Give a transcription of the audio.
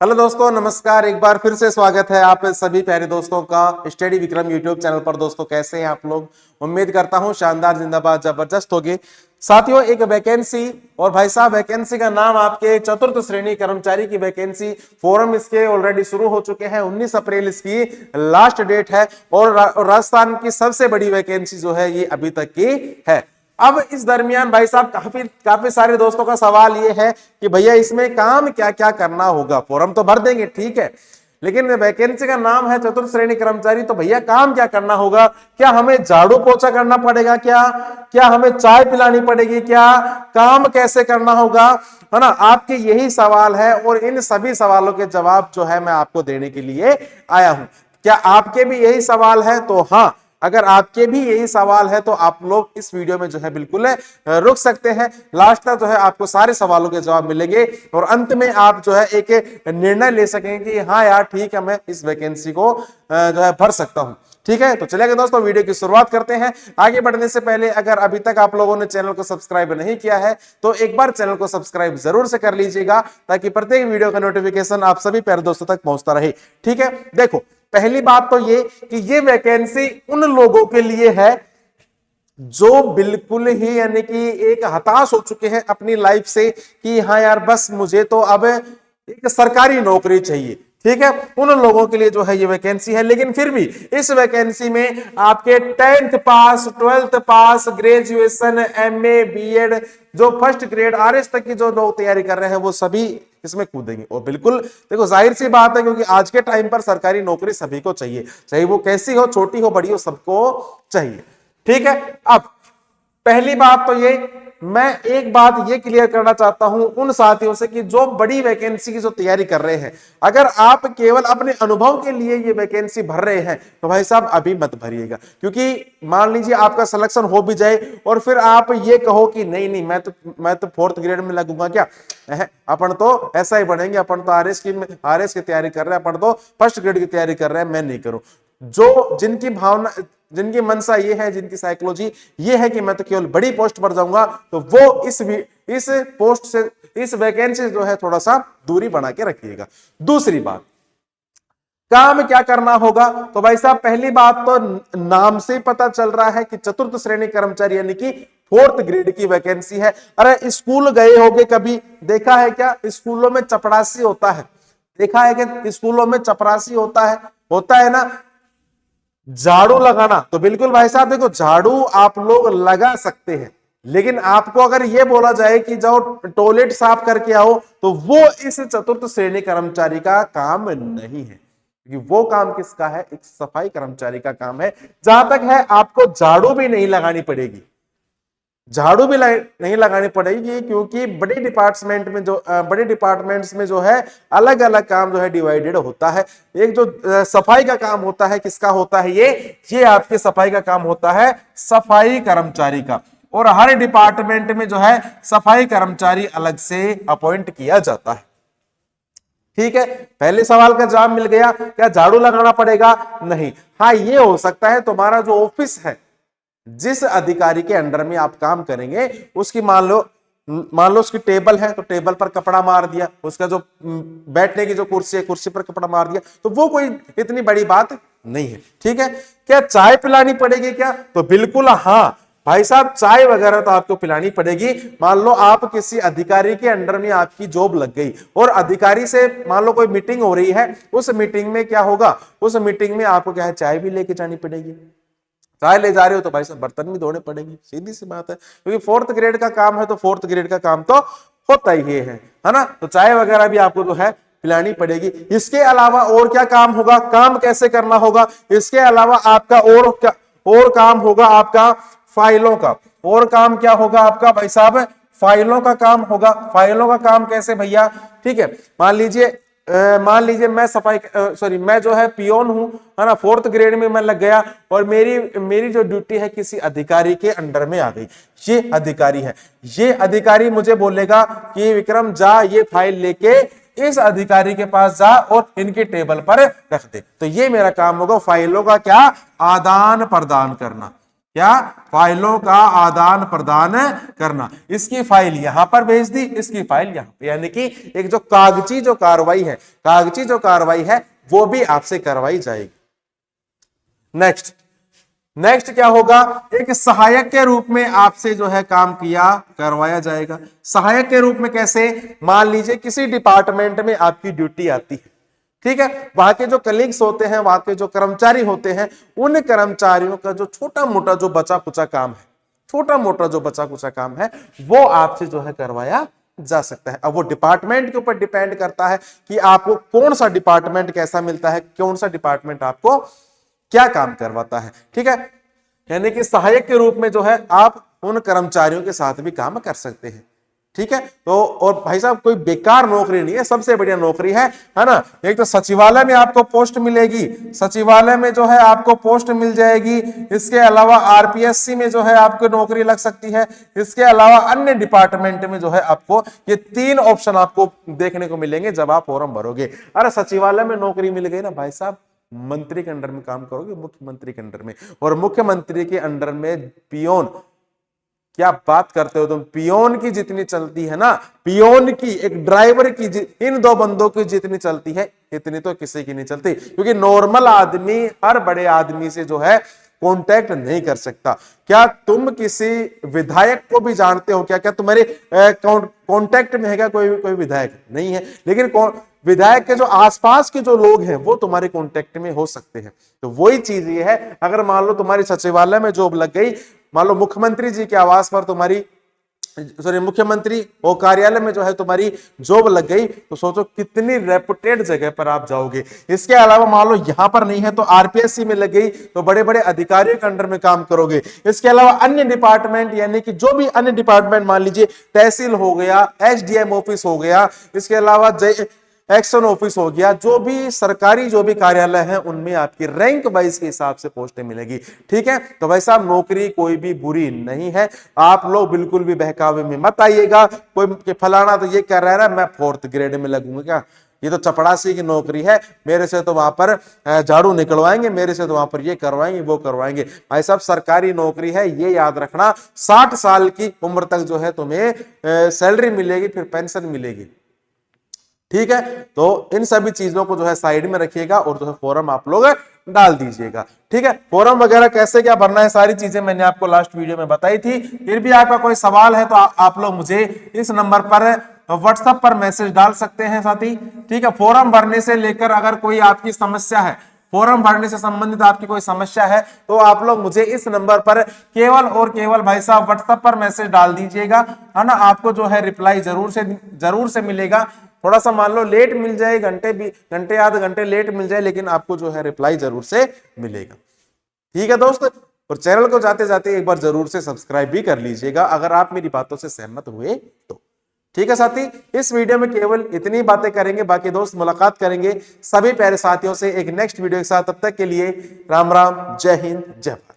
Hello दोस्तों, नमस्कार। एक बार फिर से स्वागत है आप सभी प्यारे दोस्तों का स्टडी विक्रम यूट्यूब चैनल पर। दोस्तों कैसे हैं आप लोग? उम्मीद करता हूं शानदार, जिंदाबाद, जबरदस्त होगी। साथियों, एक वैकेंसी, और भाई साहब वैकेंसी का नाम आपके चतुर्थ श्रेणी कर्मचारी की वैकेंसी। फॉर्म इसके ऑलरेडी शुरू हो चुके हैं। 19 अप्रैल इसकी लास्ट डेट है और राजस्थान की सबसे बड़ी वैकेंसी जो है ये अभी तक की है। अब इस दरमियान भाई साहब काफी सारे दोस्तों का सवाल ये है कि भैया इसमें काम क्या क्या करना होगा। फॉर्म तो भर देंगे, ठीक है, लेकिन वैकेंसी का नाम है चतुर्थ श्रेणी कर्मचारी, तो भैया काम क्या करना होगा? क्या हमें झाड़ू पोछा करना पड़ेगा? क्या हमें चाय पिलानी पड़ेगी? क्या काम कैसे करना होगा, है ना? आपके यही सवाल है और इन सभी सवालों के जवाब जो है मैं आपको देने के लिए आया हूं। क्या आपके भी यही सवाल है? तो हाँ, अगर आपके भी यही सवाल है तो आप लोग इस वीडियो में जो है बिल्कुल रुक सकते हैं। लास्ट तक जो है आपको सारे सवालों के जवाब मिलेंगे और अंत में आप जो है एक निर्णय ले सकेंगे कि हाँ यार ठीक है, मैं इस वैकेंसी को जो है भर सकता हूं। ठीक है, तो चलिए दोस्तों वीडियो की शुरुआत करते हैं। आगे बढ़ने से पहले अगर अभी तक आप लोगों ने चैनल को सब्सक्राइब नहीं किया है तो एक बार चैनल को सब्सक्राइब जरूर से कर लीजिएगा, ताकि प्रत्येक वीडियो का नोटिफिकेशन आप सभी प्यारे दोस्तों तक पहुंचता रहे। ठीक है, देखो पहली बात तो ये कि ये वैकेंसी उन लोगों के लिए है जो बिल्कुल ही यानी कि एक हताश हो चुके हैं अपनी लाइफ से कि हाँ यार बस मुझे तो अब एक सरकारी नौकरी चाहिए। ठीक है, उन लोगों के लिए जो है ये वैकेंसी है। लेकिन फिर भी इस वैकेंसी में आपके 10th पास, 12th पास, ग्रेजुएशन, एमए, बीएड, जो फर्स्ट ग्रेड आरएस तक की जो लोग तैयारी कर रहे हैं वो सभी इसमें कूदेंगे। और बिल्कुल देखो जाहिर सी बात है, क्योंकि आज के टाइम पर सरकारी नौकरी सभी को चाहिए, चाहे वो कैसी हो, छोटी हो, बड़ी हो, सबको चाहिए। ठीक है, अब पहली बात तो ये, मैं एक बात ये क्लियर करना चाहता हूं उन साथियों से कि जो बड़ी वैकेंसी की जो तैयारी कर रहे हैं, अगर आप केवल अपने अनुभव के लिए ये वैकेंसी भर रहे हैं तो भाई साहब अभी मत भरिएगा। क्योंकि मान लीजिए आपका सिलेक्शन हो भी जाए और फिर आप ये कहो कि नहीं नहीं मैं तो 4th ग्रेड में लगूंगा क्या, अपन तो ऐसा ही बढ़ेंगे, अपन तो आरएस की तैयारी कर रहे हैं, अपन तो फर्स्ट ग्रेड की तैयारी कर रहे हैं, मैं नहीं करूं। जो जिनकी भावना, जिनकी मनसा ये है, जिनकी साइकोलॉजी ये है कि मैं तो केवल बड़ी पोस्ट पर जाऊंगा, तो वो इस पोस्ट से, इस वैकेंसी जो है थोड़ा सा दूरी बना के रखिएगा। दूसरी बात, काम क्या करना होगा? तो भाई साहब पहली बात तो नाम से पता चल रहा है कि चतुर्थ श्रेणी कर्मचारी यानी कि 4th ग्रेड की वैकेंसी है। अरे स्कूल गए होगे कभी, देखा है क्या स्कूलों में चपरासी होता है? देखा है कि स्कूलों में चपरासी होता है ना, झाड़ू लगाना। तो बिल्कुल भाई साहब देखो, झाड़ू आप लोग लगा सकते हैं, लेकिन आपको अगर यह बोला जाए कि जाओ टॉयलेट साफ करके आओ, तो वो इस चतुर्थ श्रेणी कर्मचारी का काम नहीं है। क्योंकि वो काम किसका है? एक सफाई कर्मचारी का काम है। जहां तक है आपको झाड़ू भी नहीं लगानी पड़ेगी, झाड़ू भी नहीं लगानी पड़ेगी, क्योंकि बड़े डिपार्टमेंट्स में जो है अलग अलग काम जो है डिवाइडेड होता है। एक जो सफाई का काम होता है, किसका होता है? ये आपके सफाई का काम होता है सफाई कर्मचारी का, और हर डिपार्टमेंट में जो है सफाई कर्मचारी अलग से अपॉइंट किया जाता है। ठीक है, पहले सवाल का जवाब मिल गया। क्या झाड़ू लगाना पड़ेगा? नहीं। हाँ, ये हो सकता है तुम्हारा जो ऑफिस है, जिस अधिकारी के अंडर में आप काम करेंगे, उसकी मान लो उसकी टेबल है तो टेबल पर कपड़ा मार दिया, उसका जो बैठने की जो कुर्सी है, कुर्सी पर कपड़ा मार दिया, तो वो कोई इतनी बड़ी बात नहीं है। ठीक है, क्या चाय पिलानी पड़ेगी क्या? तो बिल्कुल हाँ भाई साहब, चाय वगैरह तो आपको पिलानी पड़ेगी। मान लो आप किसी अधिकारी के अंडर में आपकी जॉब लग गई और अधिकारी से मान लो कोई मीटिंग हो रही है, उस मीटिंग में क्या होगा? उस मीटिंग में आपको क्या है, चाय भी लेके जानी पड़ेगी। चाय ले जा रहे हो तो भाई साहब बर्तन भी धोने पड़ेंगे, सीधी सी बात है। क्योंकि 4th ग्रेड का काम है तो 4th ग्रेड का काम तो होता ही है ना? तो चाय वगैरह भी आपको जो है पिलानी पड़ेगी। इसके अलावा और क्या काम होगा? काम कैसे करना होगा? इसके अलावा आपका और काम होगा आपका फाइलों का। और काम क्या होगा आपका भाई साहब? फाइलों का काम होगा। फाइलों का काम कैसे भैया? ठीक है, मान लीजिए मैं जो है पियोन हूं, है ना, 4th ग्रेड में मैं लग गया और मेरी जो ड्यूटी है किसी अधिकारी के अंडर में आ गई। ये अधिकारी मुझे बोलेगा कि विक्रम जा ये फाइल लेके इस अधिकारी के पास जा और इनकी टेबल पर रख दे। तो ये मेरा काम होगा, फाइलों का क्या? आदान प्रदान करना। क्या? फाइलों का आदान प्रदान करना। इसकी फाइल यहां पर भेज दी, इसकी फाइल यहां पे, यानी कि एक जो कागजी जो कार्रवाई है, कागजी जो कार्रवाई है वो भी आपसे करवाई जाएगी। नेक्स्ट क्या होगा? एक सहायक के रूप में आपसे जो है काम किया करवाया जाएगा। सहायक के रूप में कैसे? मान लीजिए किसी डिपार्टमेंट में आपकी ड्यूटी आती है, ठीक है, वहां के जो कलीग्स होते हैं, वहां के जो कर्मचारी होते हैं, उन कर्मचारियों का जो छोटा मोटा जो बचा कुचा काम है, छोटा मोटा जो बचा कुचा काम है, वो आपसे जो है करवाया जा सकता है। अब वो डिपार्टमेंट के ऊपर डिपेंड करता है कि आपको कौन सा डिपार्टमेंट कैसा मिलता है, कौन सा डिपार्टमेंट आपको क्या काम करवाता है, ठीक है। यानी कि सहायक के रूप में जो है आप उन कर्मचारियों के साथ भी काम कर सकते हैं, ठीक है। तो और भाई साहब कोई बेकार नौकरी नहीं है, सबसे बढ़िया नौकरी है ना। एक तो सचिवालय में आपको पोस्ट मिलेगी, सचिवालय में जो है आपको पोस्ट मिल जाएगी। इसके अलावा आरपीएससी में जो है आपको नौकरी लग सकती है। इसके अलावा अन्य डिपार्टमेंट में जो है आपको ये 3 ऑप्शन आपको देखने को मिलेंगे जब आप फॉर्म भरोगे। अरे सचिवालय में नौकरी मिल गई ना भाई साहब, मंत्री के अंडर में काम करोगे, मुख्यमंत्री के अंडर में, और मुख्यमंत्री के अंडर में पियोन। क्या बात करते हो तुम? पियोन की जितनी चलती है ना, पियोन की, एक ड्राइवर की, इन 2 बंदों की जितनी चलती है, इतनी तो किसी की नहीं चलती। क्योंकि नॉर्मल आदमी हर बड़े आदमी से जो है कांटेक्ट नहीं कर सकता। क्या तुम किसी विधायक को भी जानते हो? क्या तुम्हारे कांटेक्ट में है क्या कोई विधायक? नहीं है। लेकिन विधायक के जो आसपास के जो लोग हैं वो तुम्हारे कांटेक्ट में हो सकते हैं। तो वही चीज ये है, अगर मान लो तुम्हारी सचिवालय में जॉब लग गई, मान लो मुख्यमंत्री जी के आवास पर तुम्हारी, सॉरी, मुख्यमंत्री वो कार्यालय में जो है तुम्हारी जॉब लग गई, तो सोचो कितनी रेपुटेड जगह पर आप जाओगे। इसके अलावा मान लो यहां पर नहीं है तो आरपीएससी में लग गई, तो बड़े बड़े अधिकारियों के अंडर में काम करोगे। इसके अलावा अन्य डिपार्टमेंट, यानी कि जो भी अन्य डिपार्टमेंट, मान लीजिए तहसील हो गया, एसडीएम ऑफिस हो गया, इसके अलावा एक्शन ऑफिस हो गया, जो भी सरकारी जो भी कार्यालय है उनमें आपकी रैंक वाइज के हिसाब से पोस्टें मिलेगी, ठीक है। तो भाई साहब नौकरी कोई भी बुरी नहीं है, आप लोग बिल्कुल भी बहकावे में मत आइएगा। कोई फलाना तो ये कर रहा है ना, मैं 4th ग्रेड में लगूंगा, क्या ये तो चपड़ासी की नौकरी है, मेरे से तो वहां पर झाड़ू निकलवाएंगे, मेरे से तो वहां पर ये करवाएंगे वो करवाएंगे। भाई साहब सरकारी नौकरी है, ये याद रखना, 60 साल की उम्र तक जो है तुम्हें सैलरी मिलेगी, फिर पेंशन मिलेगी, ठीक है। तो इन सभी चीजों को जो है साइड में रखिएगा और जो है फॉर्म आप लोग डाल दीजिएगा, ठीक है। फॉर्म वगैरह कैसे क्या भरना है, सारी चीजें मैंने आपको लास्ट वीडियो में बताई थी। फिर भी आपका कोई सवाल है तो आप लोग मुझे इस नंबर पर व्हाट्सएप पर मैसेज डाल सकते हैं साथी, ठीक है। फॉर्म भरने से लेकर अगर कोई आपकी समस्या है, फॉर्म भरने से संबंधित आपकी कोई समस्या है, तो आप लोग मुझे इस नंबर पर केवल और केवल भाई साहब व्हाट्सएप पर मैसेज डाल दीजिएगा, है ना। आपको जो है रिप्लाई जरूर से मिलेगा। थोड़ा सा मान लो लेट मिल जाए, घंटे आधे घंटे लेट मिल जाए, लेकिन आपको जो है रिप्लाई जरूर से मिलेगा, ठीक है दोस्त। और चैनल को जाते जाते एक बार जरूर से सब्सक्राइब भी कर लीजिएगा अगर आप मेरी बातों से सहमत हुए तो, ठीक है साथी। इस वीडियो में केवल इतनी बातें करेंगे, बाकी दोस्त मुलाकात करेंगे सभी प्यारे साथियों से एक नेक्स्ट वीडियो के साथ। तब तक के लिए राम राम, जय हिंद, जय भारत।